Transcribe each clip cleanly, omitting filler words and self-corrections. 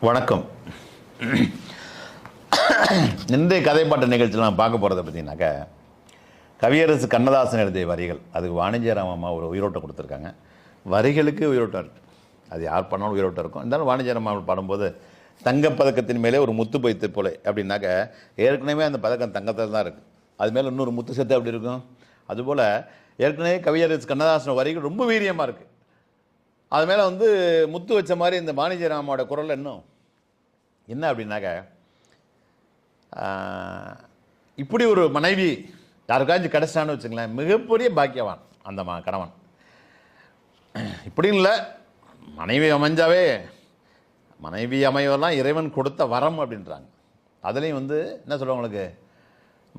வணக்கம். இன்றைய கதைப்பாட்டு நிகழ்ச்சியில் நான் பார்க்க போகிறத பார்த்தீங்கன்னாக்கா, கவியரசு கண்ணதாசன் எழுதிய வரிகள். அதுக்கு வாணிஜ்யராம் அம்மா ஒரு உயிரோட்டம் கொடுத்துருக்காங்க. வரிகளுக்கு உயிரோட்டம் இருக்குது. அது யார் பண்ணாலும் உயிரோட்டம் இருக்கும். இருந்தாலும் வாணிஜ்யராம் அம்மா பாடும்போது தங்கப்பதக்கத்தின் மேலே ஒரு முத்து பைத்து போல அப்படின்னாக்க, ஏற்கனவே அந்த பதக்கம் தங்கத்தில் தான் இருக்குது. அது மேலே இன்னொரு முத்து செத்து அப்படி இருக்கும். அதுபோல் ஏற்கனவே கவியரசு கண்ணதாசன் வரிகள் ரொம்ப வீரியமாக இருக்குது. அது மேலே முத்து வச்ச மாதிரி இந்த வாணிஜ்யராமோட குரல் என்ன அப்படின்னாக்க, இப்படி ஒரு மனைவி யாருக்காச்சும் கிடைச்சான்னு வச்சுங்களேன், மிகப்பெரிய பாக்கியவான் அந்த கணவன். இப்படின்னு இல்லை, மனைவி அமைஞ்சாவே மனைவி அமைவெல்லாம் இறைவன் கொடுத்த வரம் அப்படின்றாங்க. அதுலேயும் என்ன சொல்லுவாங்களுக்கு,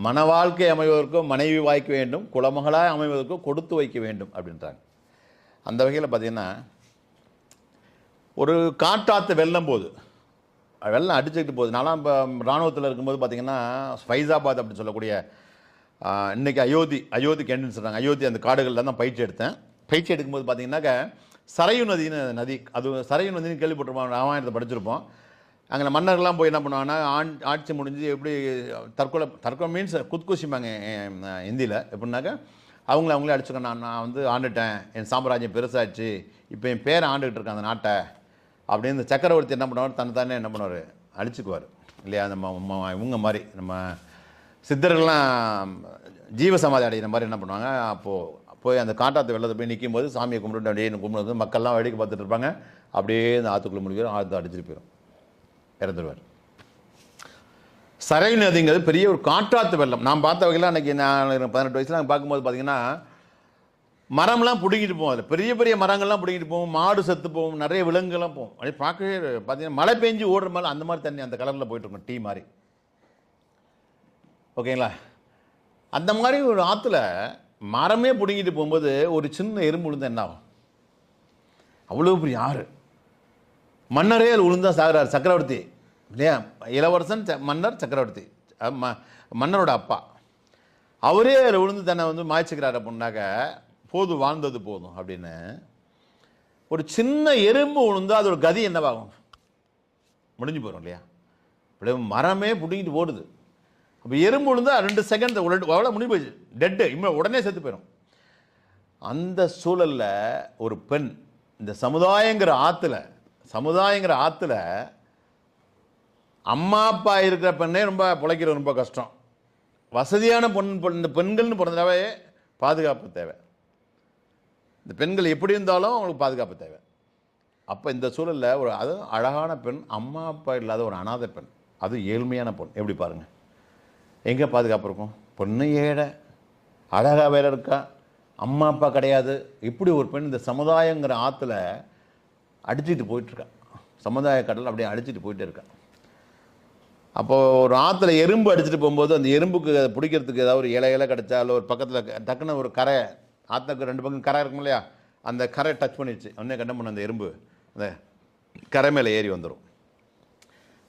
மன வாழ்க்கை அமைவதற்கும் மனைவி வாய்க்க வேண்டும், குலமகளாக அமைவதற்கும் கொடுத்து வைக்க வேண்டும் அப்படின்றாங்க. அந்த வகையில் பார்த்திங்கன்னா, ஒரு காட்டாற்று வெள்ளம் போகுது, வெள்ளம் அடிச்சுக்கிட்டு போகுது. நான்லாம் இப்போ இராணுவத்தில் இருக்கும்போது பார்த்திங்கன்னா, ஃபைசாபாத் அப்படின்னு சொல்லக்கூடிய இன்றைக்கி அயோத்தி கேண்டுன்னு சொல்கிறாங்க, அயோத்தி அந்த காடுகளில் தான் பயிற்சி எடுத்தேன். பயிற்சி எடுக்கும்போது பார்த்திங்கனாக்கா, சரையு நதின்னு நதி, அது சரையு நதினு கேள்விப்பட்டிருப்போம், ராமாயணத்தை படிச்சிருப்போம். அங்கே மன்னர்கள்லாம் போய் என்ன பண்ணுவாங்கன்னா, ஆட்சி முடிஞ்சு எப்படி தற்கொலை மீன்ஸ் குத்குஷிப்பாங்க ஹிந்தியில். எப்படின்னாக்கா, அவங்களே அடிச்சுக்கணும், நான் ஆண்டுட்டேன், என் சாம்ராஜ்யம் பெருசாச்சு, இப்போ என் பேரை ஆண்டுகிட்டு இருக்கேன் அந்த நாட்டை அப்படின்னு இந்த சக்கரவர்த்தி என்ன பண்ணுவார், தன்னை என்ன பண்ணுவார், அழிச்சுக்குவார் இல்லையா. நம்ம இவங்க மாதிரி நம்ம சித்தர்கள்லாம் ஜீவசமாதி அடைகிற மாதிரி என்ன பண்ணுவாங்க, அப்போது போய் அந்த காட்டாற்று வெள்ளத்தை போய் நிற்கும் போது சாமியை கும்பிட்டு அப்படியே கும்பிடுவது, மக்கள்லாம் வேடிக்கை பார்த்துட்டு இருப்பாங்க. அப்படியே இந்த ஆற்றுக்குள்ளே முடிக்கிறோம், ஆற்று அடிச்சுட்டு போயிடும், இறந்துருவார். சரையு நதிங்கிறது பெரிய ஒரு காட்டாற்று வெள்ளம். நான் பார்த்த வகையில் அன்றைக்கி நான் 18 வயசில் நாங்கள் பார்க்கும்போது பார்த்திங்கன்னா, மரம்லாம் பிடிங்கிட்டு போவோம், அதில் பெரிய பெரிய மரங்கள்லாம் பிடிங்கிட்டு போவோம், மாடு செத்து போவோம், நிறைய விலங்குகள்லாம் போவோம். அப்படியே பார்க்கவே பார்த்தீங்கன்னா மழை பெஞ்சு ஓடுற மாதிரி அந்த மாதிரி தண்ணி அந்த கலரில் போயிட்டுருக்கோம், டீ மாதிரி. ஓகேங்களா. அந்த மாதிரி ஒரு ஆற்றுல மரமே பிடிங்கிட்டு போகும்போது ஒரு சின்ன எறும்பு விழுந்தால் என்ன ஆகும்? அவ்வளோ பெரிய ஆறு, மன்னரே அது விழுந்தா சாகிறார், சக்கரவர்த்தி இல்லையா, இளவரசன் மன்னர் சக்கரவர்த்தி, மன்னரோட அப்பா, அவரே அதில் விழுந்து தன்னை மாய்ச்சிக்கிறார் அப்படின்னாக்க, போதும் வாழ்ந்தது போதும் அப்படின்னு. ஒரு சின்ன எறும்பு விழுந்தால் அதோட கதி என்னவாகும்? முடிஞ்சு போயிடும் இல்லையா. அப்படியே மரமே பிடிங்கிட்டு ஓடுது, அப்போ எறும்பு விழுந்தால் 2 செகண்ட் அவ்வளோ முடிஞ்சு போயிடுச்சு, டெட்டு, உடனே செத்து போயிடும். அந்த சூழலில் ஒரு பெண் இந்த சமுதாயங்கிற ஆற்றுல அம்மா அப்பா இருக்கிற பெண்ணே ரொம்ப பிழைக்கிறது ரொம்ப கஷ்டம். வசதியான இந்த பெண்கள்னு பிறந்தாவே பாதுகாப்பு தேவை. இந்த பெண்கள் எப்படி இருந்தாலும் அவங்களுக்கு பாதுகாப்பு தேவை. அப்போ இந்த சூழலில் அதுவும் அழகான பெண், அம்மா அப்பா இல்லாத ஒரு அனாதை பெண், அதுவும் ஏழ்மையான பெண். எப்படி பாருங்கள், எங்கே பாதுகாப்பு இருக்கும்? பொண்ணு ஏழை, அழகாக வேலை இருக்கா, அம்மா அப்பா கிடையாது. இப்படி ஒரு பெண் இந்த சமுதாயங்கிற ஆற்றுல அடிச்சுட்டு போயிட்டுருக்கா, சமுதாய கடல் அப்படியே அடிச்சுட்டு போயிட்டே இருக்கா. அப்போது ஒரு ஆற்றுல எறும்பு அடிச்சுட்டு போகும்போது அந்த எறும்புக்கு அதை பிடிக்கிறதுக்கு ஏதாவது ஒரு இலை கிடச்சா, இல்லை ஒரு பக்கத்தில் டக்குன்னு ஒரு கரை, ஆற்றுக்கு 2 பக்கம் கரை இருக்கும் இல்லையா, அந்த கரை டச் பண்ணிடுச்சு, உடனே கண்டம் பண்ண அந்த எறும்பு அந்த கரை மேலே ஏறி வந்துடும்.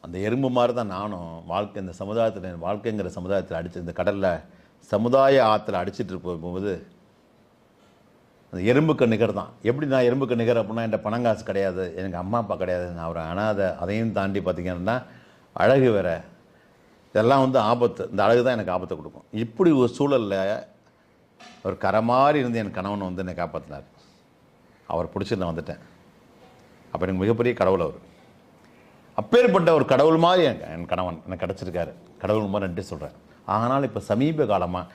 அந்த எறும்பு மாதிரி தான் நானும் இந்த சமுதாயத்தில், வாழ்க்கைங்கிற சமுதாயத்தில் அடிச்சு இந்த கடலில் சமுதாய ஆற்றுல அடிச்சுட்டு போகும்போது அந்த எறும்புக்கு நிகர் தான். எப்படி நான் எறும்புக்கு நிகர் அப்படின்னா, என்கிட்ட பணங்காசு கிடையாது, எனக்கு அம்மா அப்பா கிடையாது, நான் ஒரு அனாதை. அதையும் தாண்டி பார்த்திங்கன்னா அழகு வேற, இதெல்லாம் ஆபத்து. இந்த அழகு தான் எனக்கு ஆபத்தை கொடுக்கும். இப்படி ஒரு சூழலில் ஒரு கரை மாதிரி இருந்து என் கணவன் என்னை காப்பாற்றினார். அவர் பிடிச்சி நான் வந்துட்டேன். அப்போ எனக்கு மிகப்பெரிய கடவுள் அவர். அப்பேற்பட்ட ஒரு கடவுள் மாதிரி என் கணவன் எனக்கு கிடச்சிருக்காரு. கடவுள் மாதிரி நன்றி சொல்கிறேன். ஆனால் இப்போ சமீப காலமாக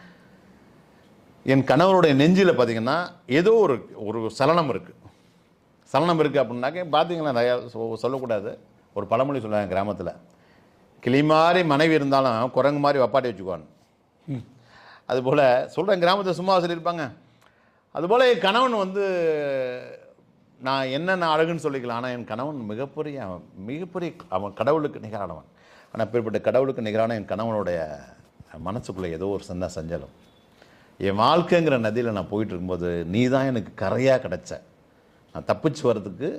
என் கணவனுடைய நெஞ்சில் பார்த்திங்கன்னா ஏதோ ஒரு சலனம் இருக்குது அப்படின்னாக்க பார்த்திங்கன்னா நிறையா சொல்லக்கூடாது. ஒரு பழமொழி சொல்லுவாங்க கிராமத்தில், கிளி மாதிரி மனைவி இருந்தாலும் குரங்கு மாதிரி வப்பாட்டி வச்சுக்குவான். அதுபோல் சொல்கிறேன், கிராமத்தில் சும்மா சொல்லியிருப்பாங்க. அதுபோல் என் கணவன் நான் என்னென்ன அழகுன்னு சொல்லிக்கலாம், ஆனால் என் கணவன் மிகப்பெரிய அவன் கடவுளுக்கு நிகரானவன். ஆனால் அப்பேற்பட்ட கடவுளுக்கு நிகரான என் கணவனுடைய மனசுக்குள்ளே ஏதோ ஒரு சஞ்சலம். என் வாழ்க்கைங்கிற நதியில் நான் போயிட்டு இருக்கும்போது நீ தான் எனக்கு கரையாக கிடச்ச, நான் தப்பிச்சு வர்றதுக்கு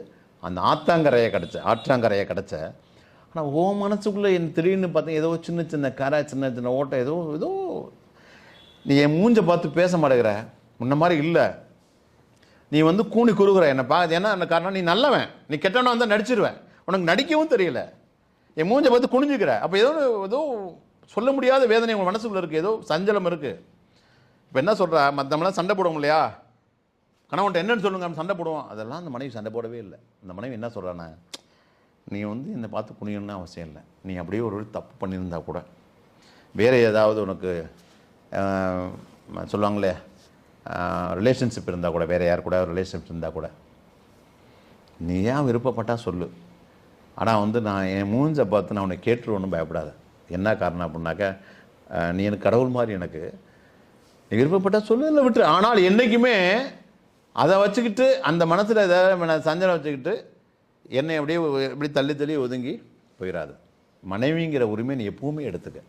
அந்த ஆற்றாங்கரையை கிடச்ச. ஆனால் ஓ மனசுக்குள்ளே என் திடீர்னு பார்த்தேன் ஏதோ சின்ன சின்ன கரை, சின்ன சின்ன ஓட்டை, ஏதோ நீ என் மூஞ்சை பார்த்து பேச மாட்டேங்கிற, முன்ன மாதிரி இல்லை, நீ கூணி குறுகுற என்னை ஏன்னா அந்த காரணம் நீ நல்லவன், நீ கெட்டவனா நடிச்சிருவேன், உனக்கு நடிக்கவும் தெரியல, என் மூஞ்சை பார்த்து குனிஞ்சுக்கிற. அப்போ ஏதோ சொல்ல முடியாத வேதனை உங்கள் மனசுக்குள்ள இருக்குது, ஏதோ சஞ்சலம் இருக்குது. இப்போ என்ன சொல்கிறா, மற்றவங்களாம் சண்டை போடுவோம் இல்லையா, கணவன்ட்ட என்னன்னு சொல்லுங்க, நம்ம சண்டை போடுவோம். அதெல்லாம் அந்த மனைவி சண்டை போடவே இல்லை. அந்த மனைவி என்ன சொல்கிறான்னா, நீ வந்து என்னை பார்த்து குனியணும்னு அவசியம் இல்லை, நீ அப்படியே ஒரு தப்பு பண்ணியிருந்தா கூட, வேறு ஏதாவது உனக்கு சொல்லுவாங்களே ரிலேஷன்ஷிப் இருந்தால் கூட, வேறு யார் கூட ரிலேஷன்ஷிப் இருந்தால் கூட, நீ ஏன் விருப்பப்பட்டால் சொல்லு, ஆனால் வந்து நான் என் மூஞ்சை பார்த்து நான் உன்னை கேட்டுருவோன்னு பயப்படாத. என்ன காரணம் அப்படின்னாக்கா, நீ எனக்கு கடவுள் மாதிரி, எனக்கு நீ விருப்பப்பட்டால் சொல்லு, இல்லை விட்டுரு. ஆனால் என்றைக்குமே அதை வச்சுக்கிட்டு அந்த மனசில் ஏதாவது சஞ்சலம் வச்சுக்கிட்டு என்னை அப்படியே இப்படி தள்ளி தள்ளி ஒதுங்கி போயிடாது. மனைவிங்கிற உரிமை நீ எப்பவுமே எடுத்துக்க,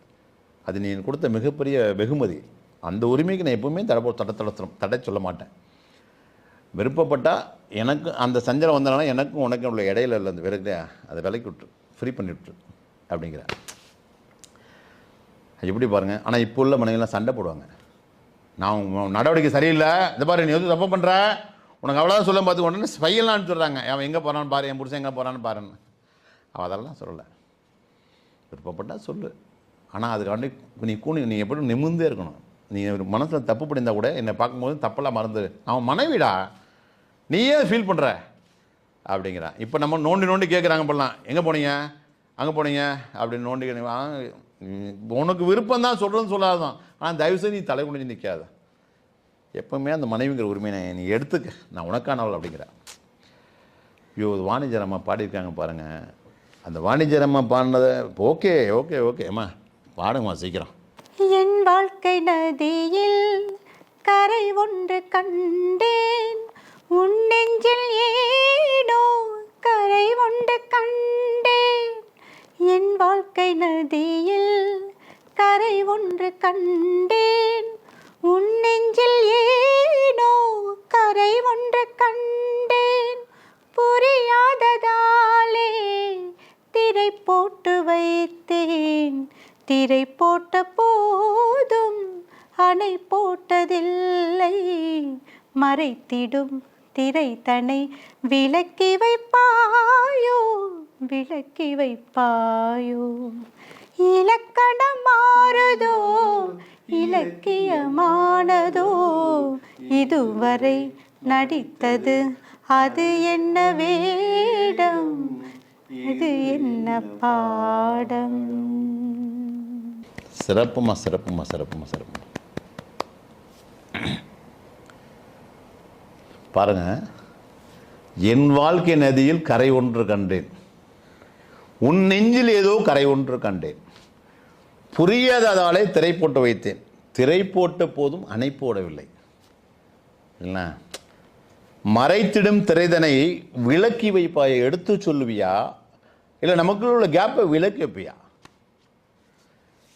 அது நீ கொடுத்த மிகப்பெரிய வெகுமதி. அந்த உரிமைக்கு நான் எப்பவுமே தடை சொல்ல மாட்டேன். விருப்பப்பட்டால் எனக்கு அந்த சஞ்சலம் வந்தனால எனக்கும் உனக்கும் உள்ள இடையில இல்லை, அந்த விலகு அதை விலக்கி விட்டுரு, ஃப்ரீ பண்ணி விட்டுரு அப்படிங்கிற. எப்படி பாருங்கள். ஆனால் இப்போ உள்ள மனைவிலாம் சண்டை போடுவாங்க, நான் நடவடிக்கை சரியில்லை, இந்த பாரு நீ வந்து தப்பு பண்ணுற, உனக்கு அவ்வளோதான் சொல்ல பார்த்து உடனே ஸ்பையெல்லாம் அனுப்பிச்சுட்றாங்க, அவன் எங்கே போகிறான்னு பாரு, என் புருஷன் எங்கே போகிறான்னு பாருன்னு. அவள் அதெல்லாம் சொல்லலை, விருப்பப்பட்டால் சொல்லு, ஆனால் அதுக்காண்டி நீ எப்படி நிமிர்ந்தே இருக்கணும். நீ மனசில் தப்பு பண்ணியிருந்தால் கூட என்னை பார்க்கும்போது தப்பெல்லாம் மறந்து, அவன் மனைவிடா, நீயே ஃபீல் பண்ணுற அப்படிங்கிறான். இப்போ நம்ம நோண்டி கேட்குறாங்க, பண்ணலாம் எங்கே போனீங்க, அங்கே போனீங்க அப்படின்னு நோண்டி, உனக்கு விருப்பம் தான் சொல்கிறதுன்னு சொல்லாதான், ஆனால் தயவுசெய்து நீ தலை குனிஞ்சு நிற்காத. எப்போவுமே அந்த மனைவிங்கிற உரிமையை நீ எடுத்துக்க, நான் உனக்கானவள் அப்படிங்கிற. ஐயோ, வாணிஜரம்மா பாடியிருக்காங்க பாருங்கள். அந்த வாணிஜரம்மா பாடினதை ஓகே ஓகே ஓகே அம்மா பாடுங்கம்மா சீக்கிரம். என் வாழ்க்கை நதியில் கரை ஒன்று கண்டேன், உன் நெஞ்சில் ஏனோ கரை ஒன்று கண்டேன். என் வாழ்க்கை நதியில் கரை ஒன்று கண்டேன், உன் நெஞ்சில் ஏனோ கரை ஒன்று கண்டேன். புரியாததாலே திரை போட்டு வைத்தேன், திரை போட்ட போதும் அணை போட்டதில்லை. மறைத்திடும் திரை தன்னை விலக்கி வைப்பாயோ, விலக்கி வைப்பாயோ. இலக்கணம் மாறுதோ, இலக்கியமானதோ, இதுவரை நடித்தது அது என்ன வேடம், இது என்ன பாடம். சிறப்புமா. பாருங்க, என் வாழ்க்கை நதியில் கரை ஒன்று கண்டேன், உன் நெஞ்சில் ஏதோ கரை ஒன்று கண்டேன். புரியாததாலே திரை போட்டு வைத்தேன், திரை போட்ட போதும் அணை போடவில்லை. இல்ல, மறைத்திடும் திரைதனை விலக்கி வைப்பாயை எடுத்து சொல்லுவியா, இல்லை நமக்குள்ள உள்ள கேப்பை விலக்கி வைப்பியா?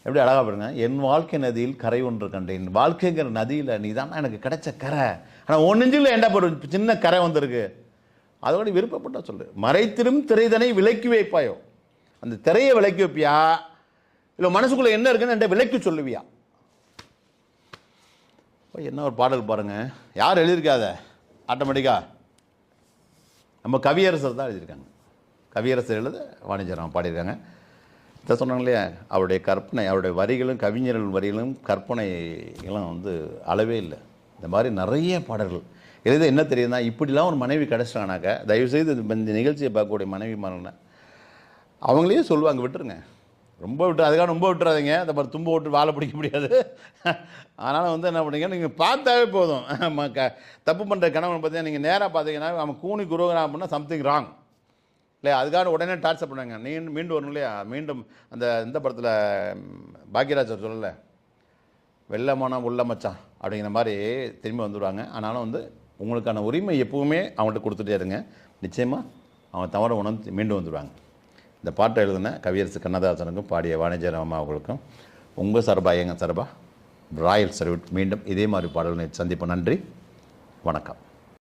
எப்படி அழகா பாருங்க. என் வாழ்க்கை நதியில் கரை ஒன்று கண்டேன். வாழ்க்கைங்கிற நதியில் நீ தான் எனக்கு கிடைச்ச கரை, ஆனால் ஒன் நெஞ்சில் ஏண்டா ஒரு சின்ன கரை வந்திருக்கு, அதோட விருப்பப்பட்ட சொல்லு. மறைத்திடும் திரைதனை விலக்கி வைப்பாயோ, அந்த திரையை விலக்கி வைப்பியா, இல்லை மனசுக்குள்ள என்ன இருக்குன்னு என்கிட்ட விலக்கி சொல்லுவியா? என்ன ஒரு பாடல் பாருங்க, யார் எழுதியிருக்காத ஆட்டோமேட்டிக்கா நம்ம கவியரசர் தான் எழுதியிருக்காங்க. கவியரசர் எழுத வாணிஜராமன் பாடியிருக்காங்க. இதை சொன்னாங்க இல்லையா, அவருடைய கற்பனை, அவருடைய வரிகளும் கவிஞர்கள் வரிகளும் கற்பனைகளும் வந்து அளவே இல்லை. இந்த மாதிரி நிறைய பாடல்கள் எழுத என்ன தெரியுதுன்னா, இப்படிலாம் ஒரு மனைவி கிடச்சிட்டாங்கனாக்கா தயவுசெய்து இந்த நிகழ்ச்சியை பார்க்கக்கூடிய மனைவி மாறன அவங்களே சொல்லுவாங்க, விட்டுருங்க, ரொம்ப அதுக்காக ரொம்ப விட்டுறாதீங்க, அந்த மாதிரி தும்ப விட்டு வாழை பிடிக்க முடியாது. அதனால் வந்து என்ன பண்ணுறீங்க, நீங்கள் பார்த்தாவே போதும். தப்பு பண்ணுற கணவன் பார்த்தீங்கன்னா நீங்கள் நேராக பார்த்தீங்கன்னா அவன் கூனி குருகிறான் அப்படின்னா சம்திங் ராங் இல்லையா, அதுக்காக உடனே டார்ச்சர் பண்ணுவாங்க. மீண்டும் வரணும் இல்லையா, மீண்டும் அந்த இந்த படத்தில் பாக்யராஜர் சொல்லலை, வெள்ளமான உள்ள மச்சான் அப்படிங்கிற மாதிரி திரும்பி வந்துடுவாங்க. ஆனாலும் வந்து உங்களுக்கான உரிமை எப்பவுமே அவங்கள்ட்ட கொடுத்துட்டே இருங்க, நிச்சயமாக அவன் தவற உணர்ந்து மீண்டும் வந்துடுவாங்க. இந்த பாட்டை எழுதின கவியரசு கண்ணதாசனுக்கும் பாடிய வாணிஜராமன் அவர்களுக்கும் உங்கள் சார்பாக எங்கள் சார்பாக ராயல் சல்யூட். மீண்டும் இதே மாதிரி பாடல்களை சந்திப்போம். நன்றி, வணக்கம்.